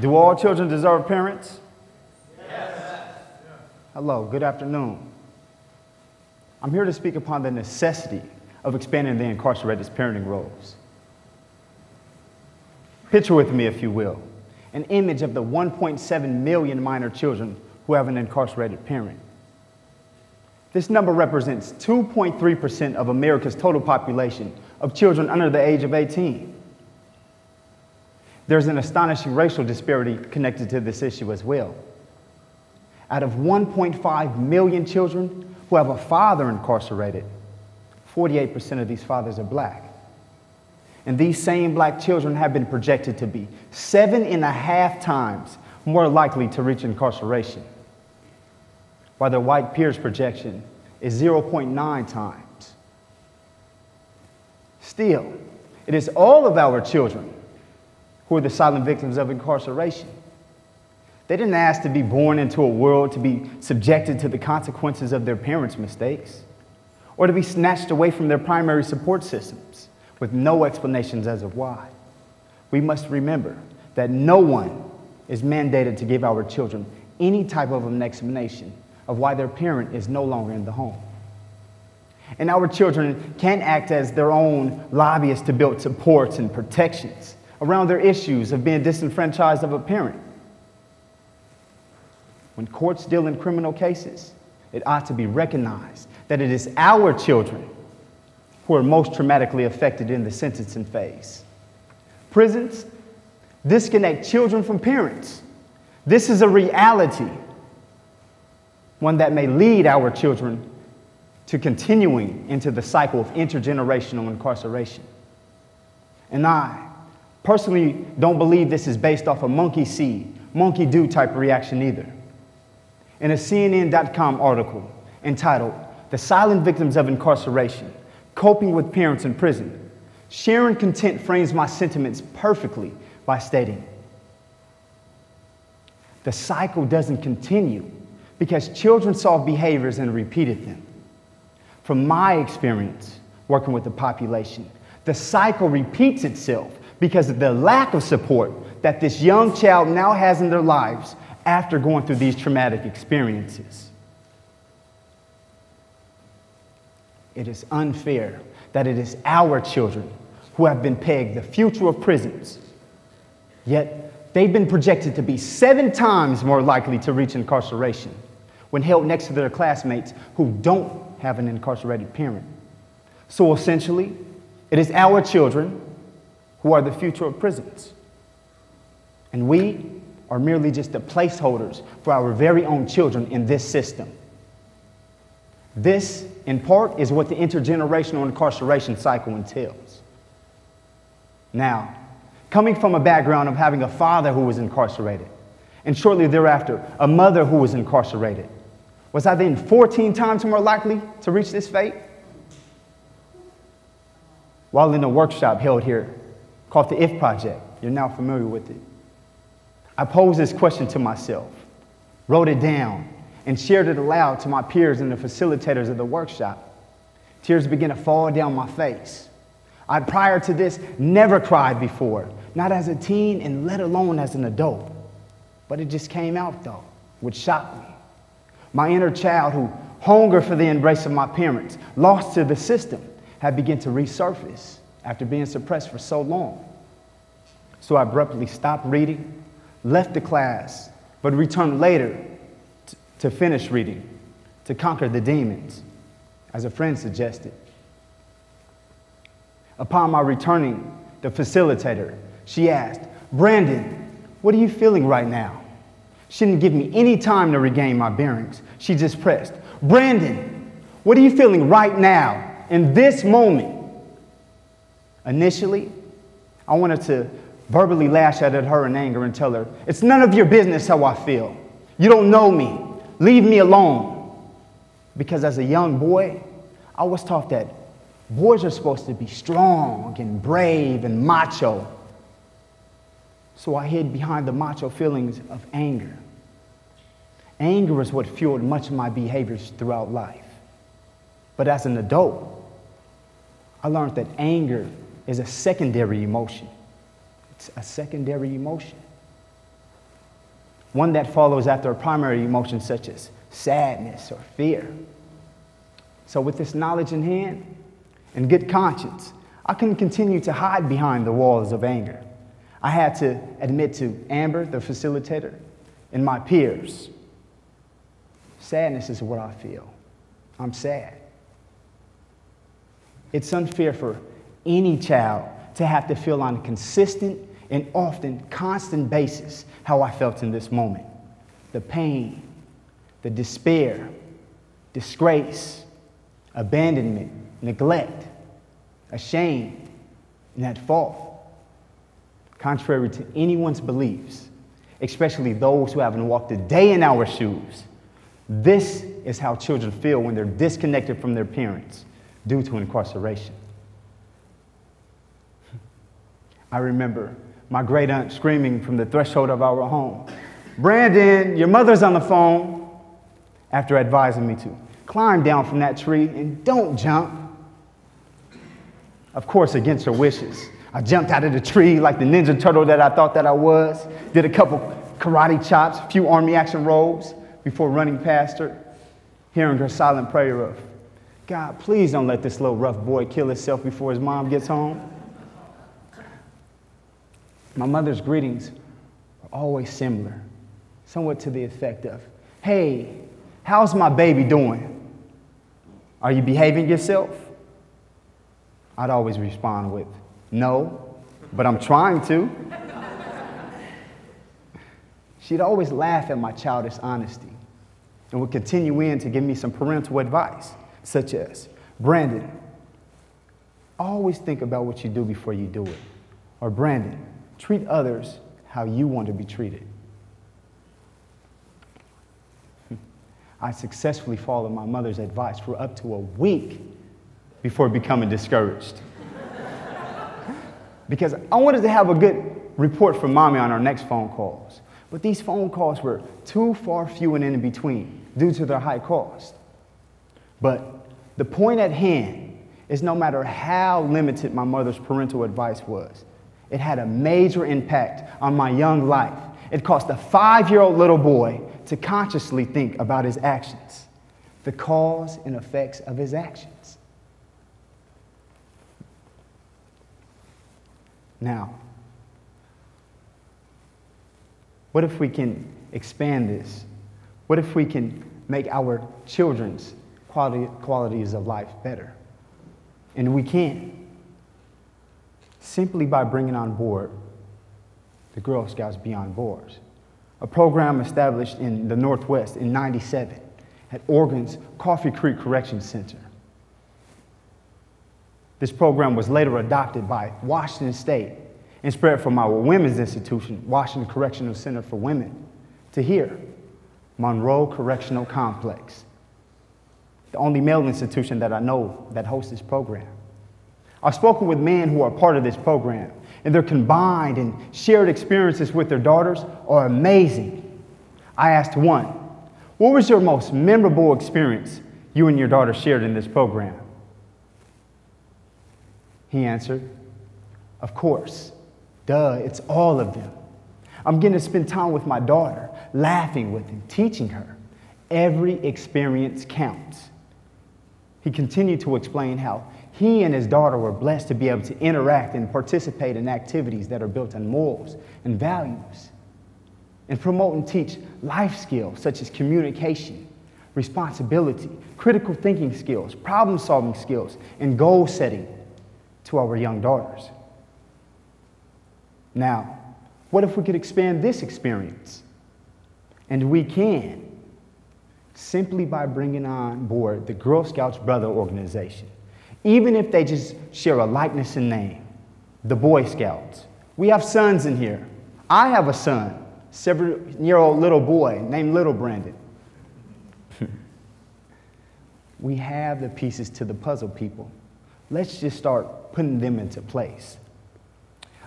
Do all children deserve parents? Yes. Hello, good afternoon. I'm here to speak upon the necessity of expanding the incarcerated's parenting roles. Picture with me, if you will, an image of the 1.7 million minor children who have an incarcerated parent. This number represents 2.3% of America's total population of children under the age of 18. There's an astonishing racial disparity connected to this issue as well. Out of 1.5 million children who have a father incarcerated, 48% of these fathers are black. And these same black children have been projected to be 7.5 times more likely to reach incarceration, while their white peers' projection is 0.9 times. Still, it is all of our children who are the silent victims of incarceration. They didn't ask to be born into a world to be subjected to the consequences of their parents' mistakes, or to be snatched away from their primary support systems with no explanations as of why. We must remember that no one is mandated to give our children any type of an explanation of why their parent is no longer in the home. And our children can act as their own lobbyists to build supports and protections around their issues of being disenfranchised of a parent. When courts deal in criminal cases, it ought to be recognized that it is our children who are most traumatically affected in the sentencing phase. Prisons disconnect children from parents. This is a reality, one that may lead our children to continuing into the cycle of intergenerational incarceration. And I personally don't believe this is based off a monkey see, monkey do type reaction either. In a CNN.com article entitled "The Silent Victims of Incarceration, Coping with Parents in Prison," Sharon Content frames my sentiments perfectly by stating, "The cycle doesn't continue because children saw behaviors and repeated them. From my experience working with the population, the cycle repeats itself because of the lack of support that this young child now has in their lives after going through these traumatic experiences. It is unfair that it is our children who have been pegged the future of prisons, yet they've been projected to be 7 times more likely to reach incarceration when held next to their classmates who don't have an incarcerated parent. So essentially, it is our children who are the future of prisons. And we are merely just the placeholders for our very own children in this system. This, in part, is what the intergenerational incarceration cycle entails. Now, coming from a background of having a father who was incarcerated, and shortly thereafter, a mother who was incarcerated, was I then 14 times more likely to reach this fate? While in a workshop held here called the IF Project, you're now familiar with it, I posed this question to myself, wrote it down, and shared it aloud to my peers and the facilitators of the workshop. Tears began to fall down my face. I'd prior to this never cried before, not as a teen and let alone as an adult. But it just came out though, which shocked me. My inner child who hungered for the embrace of my parents, lost to the system, had begun to resurface after being suppressed for so long. So I abruptly stopped reading, left the class, but returned later to finish reading, to conquer the demons, as a friend suggested. Upon my returning, the facilitator, she asked, "Brandon, what are you feeling right now?" She didn't give me any time to regain my bearings. She just pressed, "Brandon, what are you feeling right now, in this moment?" Initially, I wanted to verbally lash out at her in anger and tell her, "It's none of your business how I feel. You don't know me. Leave me alone." Because as a young boy, I was taught that boys are supposed to be strong and brave and macho. So I hid behind the macho feelings of anger. Anger is what fueled much of my behaviors throughout life. But as an adult, I learned that anger is a secondary emotion. It's a secondary emotion. one that follows after a primary emotion such as sadness or fear. So with this knowledge in hand and good conscience, I couldn't continue to hide behind the walls of anger. I had to admit to Amber, the facilitator, and my peers, sadness is what I feel. I'm sad. It's unfair for any child to have to feel on a consistent and often constant basis how I felt in this moment. The pain, the despair, disgrace, abandonment, neglect, ashamed, and at fault. Contrary to anyone's beliefs, especially those who haven't walked a day in our shoes, this is how children feel when they're disconnected from their parents due to incarceration. I remember my great aunt screaming from the threshold of our home, "Brandon, your mother's on the phone," after advising me to climb down from that tree and don't jump. Of course, against her wishes, I jumped out of the tree like the Ninja Turtle that I thought that I was, did a couple karate chops, a few army action rolls before running past her, hearing her silent prayer of, "God, please don't let this little rough boy kill himself before his mom gets home." My mother's greetings were always similar, somewhat to the effect of, "Hey, how's my baby doing? Are you behaving yourself?" I'd always respond with, "No, but I'm trying to." She'd always laugh at my childish honesty and would continue in to give me some parental advice, such as, "Brandon, always think about what you do before you do it." Or, "Brandon, treat others how you want to be treated." I successfully followed my mother's advice for up to a week before becoming discouraged. Because I wanted to have a good report from Mommy on our next phone calls. But these phone calls were too far few and in between due to their high cost. But the point at hand is no matter how limited my mother's parental advice was, it had a major impact on my young life. It caused a 5-year-old little boy to consciously think about his actions, the cause and effects of his actions. Now, what if we can expand this? What if we can make our children's qualities of life better? And we can, simply by bringing on board the Girl Scouts Beyond Borders, a program established in the Northwest in '97 at Oregon's Coffee Creek Correction Center. This program was later adopted by Washington State and spread from our women's institution, Washington Correctional Center for Women, to here, Monroe Correctional Complex, the only male institution that I know that hosts this program. I've spoken with men who are part of this program, and their combined and shared experiences with their daughters are amazing. I asked one, "What was your most memorable experience you and your daughter shared in this program?" He answered, "Of course, duh, it's all of them. I'm getting to spend time with my daughter, laughing with and teaching her. Every experience counts." He continued to explain how he and his daughter were blessed to be able to interact and participate in activities that are built on morals and values, and promote and teach life skills such as communication, responsibility, critical thinking skills, problem-solving skills, and goal setting to our young daughters. Now, what if we could expand this experience? And we can, simply by bringing on board the Girl Scouts Brother organization. Even if they just share a likeness and name, the Boy Scouts. We have sons in here. I have a son, 7-year-old little boy named Little Brandon. We have the pieces to the puzzle, people. Let's just start putting them into place.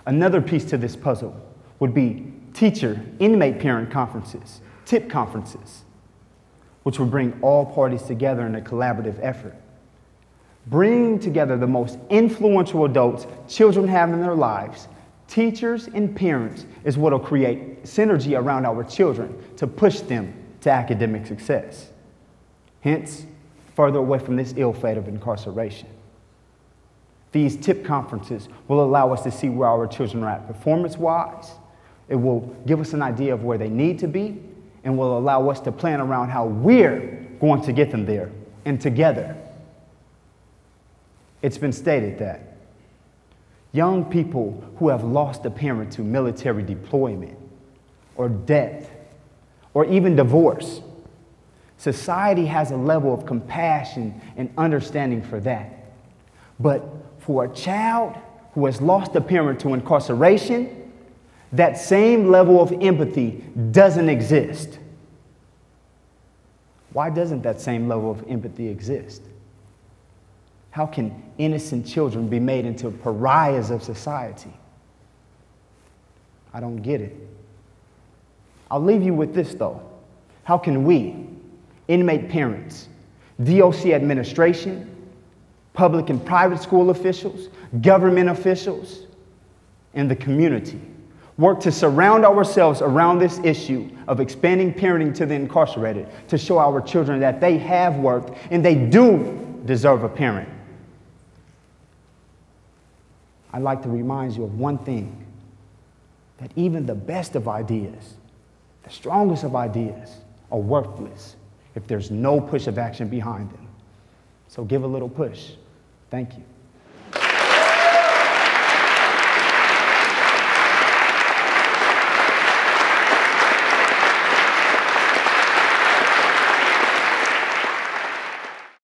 Another piece to this puzzle would be teacher, inmate parent conferences, TIP conferences, which would bring all parties together in a collaborative effort. Bring together the most influential adults children have in their lives, Teachers and parents is what will create synergy around our children to push them to academic success. Hence, further away from this ill fate of incarceration. These TIP conferences will allow us to see where our children are at performance-wise. It will give us an idea of where they need to be and will allow us to plan around how we're going to get them there and together. It's been stated that young people who have lost a parent to military deployment or death or even divorce, society has a level of compassion and understanding for that. But for a child who has lost a parent to incarceration, that same level of empathy doesn't exist. Why doesn't that same level of empathy exist? How can innocent children be made into pariahs of society? I don't get it. I'll leave you with this, though. How can we, inmate parents, DOC administration, public and private school officials, government officials, and the community work to surround ourselves around this issue of expanding parenting to the incarcerated to show our children that they have worth and they do deserve a parent? I'd like to remind you of one thing, that even the best of ideas, the strongest of ideas, are worthless if there's no push of action behind them. So give a little push. Thank you.